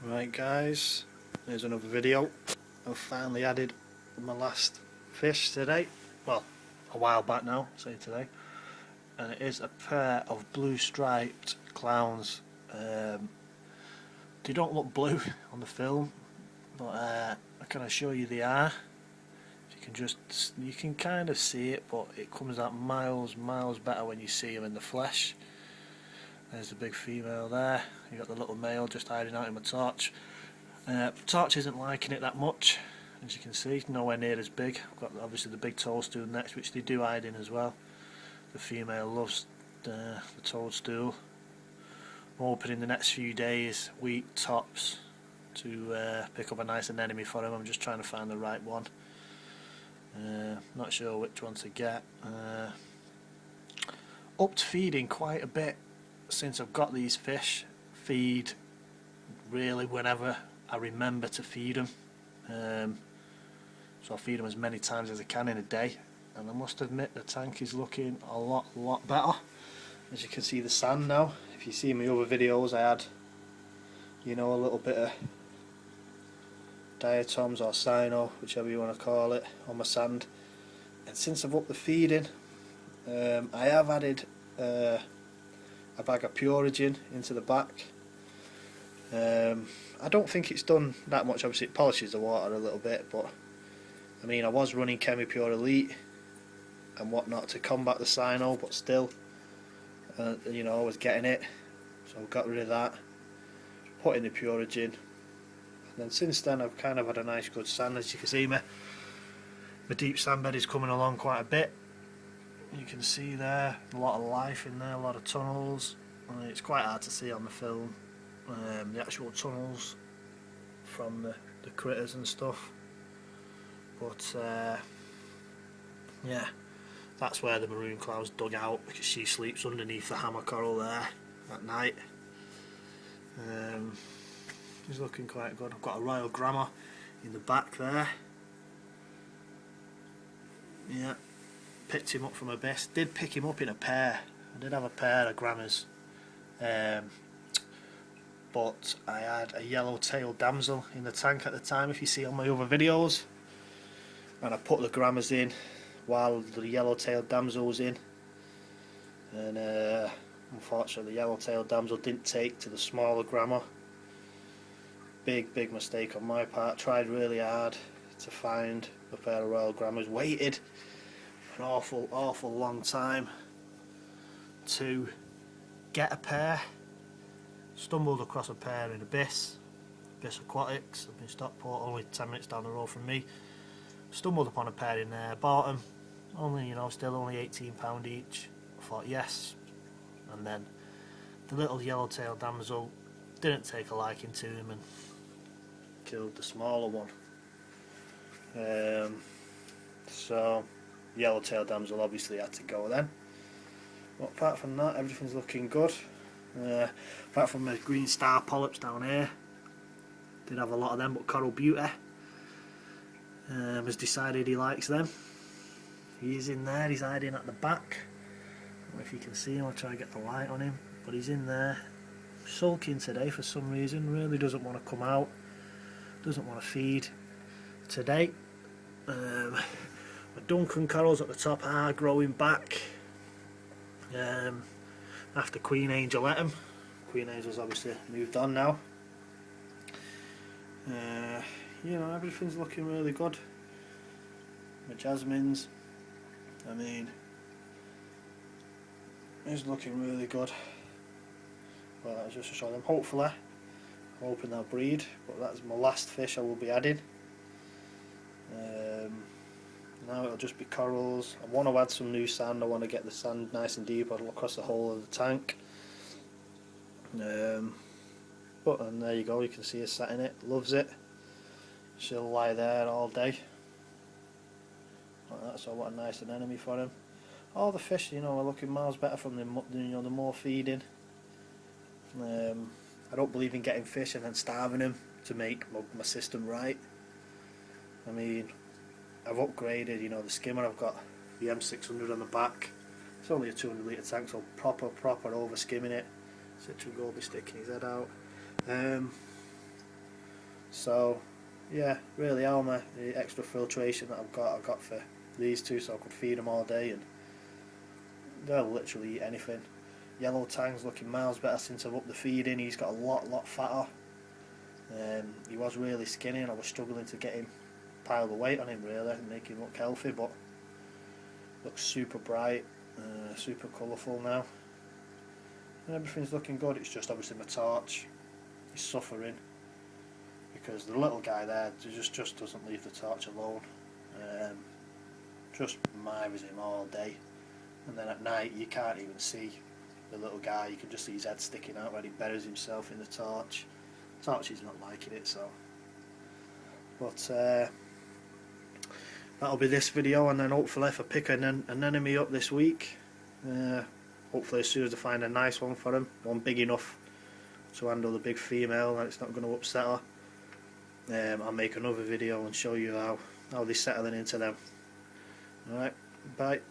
Right guys, here's another video. I've finally added my last fish today, well a while back now, say today, and it is a pair of blue striped clowns. They don't look blue on the film, but I can assure you they are. You can kind of see it, but it comes out miles better when you see them in the flesh. There's the big female there. You got the little male just hiding out in my torch. Torch isn't liking it that much, as you can see, nowhere near as big. I've got obviously the big toadstool next, which they do hide in as well. The female loves the toadstool. I'm hoping in the next few days, week tops, to pick up a nice anemone for him. I'm just trying to find the right one. Not sure which one to get. Upped feeding quite a bit since I've got these fish. Feed really whenever I remember to feed them. So I feed them as many times as I can in a day, and I must admit the tank is looking a lot better. As you can see the sand now. If you see my other videos, I had, you know, a little bit of diatoms or cyano, whichever you want to call it, on my sand. And since I've upped the feeding, I have added a bag of Purigen into the back. I don't think it's done that much. Obviously it polishes the water a little bit, but I mean, I was running ChemiPure Elite and whatnot to combat the cyano, but still, you know, I was getting it, so I got rid of that, put in the Purigen, and then since then I've kind of had a nice good sand. As you can see, my deep sand bed is coming along quite a bit. You can see there a lot of life in there, a lot of tunnels. It's quite hard to see on the film, the actual tunnels from the critters and stuff, but yeah, that's where the maroon cloud's dug out, because she sleeps underneath the hammer coral there at night. He's looking quite good. I've got a royal grammar in the back there. Yeah, picked him up from abyss. Did pick him up in a pair. I did have a pair of grammars, but I had a yellow-tailed damsel in the tank at the time, if you see on my other videos, and I put the grammars in while the yellow-tailed damsel was in, and unfortunately the yellow-tailed damsel didn't take to the smaller grammar. Big mistake on my part. Tried really hard to find a pair of royal grammars, waited for an awful long time to get a pair. Stumbled across a pair in Abyss Aquatics up in Stockport, only 10 minutes down the road from me. Stumbled upon a pair in there, bought them, only, you know, still only £18 each. I thought yes, and then the little yellow-tailed damsel didn't take a liking to him and killed the smaller one. So yellow-tailed damsel obviously had to go then. But apart from that, everything's looking good. Apart from the green star polyps down here, did have a lot of them, but Coral Beauty has decided he likes them. He's in there, he's hiding at the back. I don't know if you can see him, I'll try to get the light on him, but he's in there, sulking today for some reason, really doesn't want to come out, doesn't want to feed today. My Duncan corals at the top are growing back. After Queen Angel ate him. Queen Angel's obviously moved on now. You know, everything's looking really good. My jasmines, I mean, it's looking really good. Well, that was just to show them. Hopefully, I'm hoping they'll breed, but that's my last fish I will be adding. Now it'll just be corals. I want to add some new sand. I want to get the sand nice and deep across the whole of the tank. But and there you go, you can see her sat in it, loves it. She'll lie there all day like that. So what a nice anemone for him. All the fish, you know, are looking miles better from the, you know, the more feeding. I don't believe in getting fish and then starving them to make my system right. I mean, I've upgraded, you know, the skimmer. I've got the M600 on the back. It's only a 200 litre tank, so proper over skimming it. Citron Gold be sticking his head out. So yeah, really the extra filtration that I got for these two, so I could feed them all day, and they'll literally eat anything. Yellow Tang's looking miles better since I've upped the feeding. He's got a lot fatter. He was really skinny and I was struggling to get him, pile the weight on him really and make him look healthy, but looks super bright, super colourful now, and everything's looking good. It's just obviously my torch, he's suffering because the little guy there just doesn't leave the torch alone. Just mires him all day, and then at night you can't even see the little guy, you can just see his head sticking out when he buries himself in the torch. Torch is not liking it, so. But that'll be this video, and then hopefully if I pick an enemy up this week, hopefully as soon as I find a nice one for him, one big enough to handle the big female and it's not going to upset her, I'll make another video and show you how they're settling into them. Alright, bye.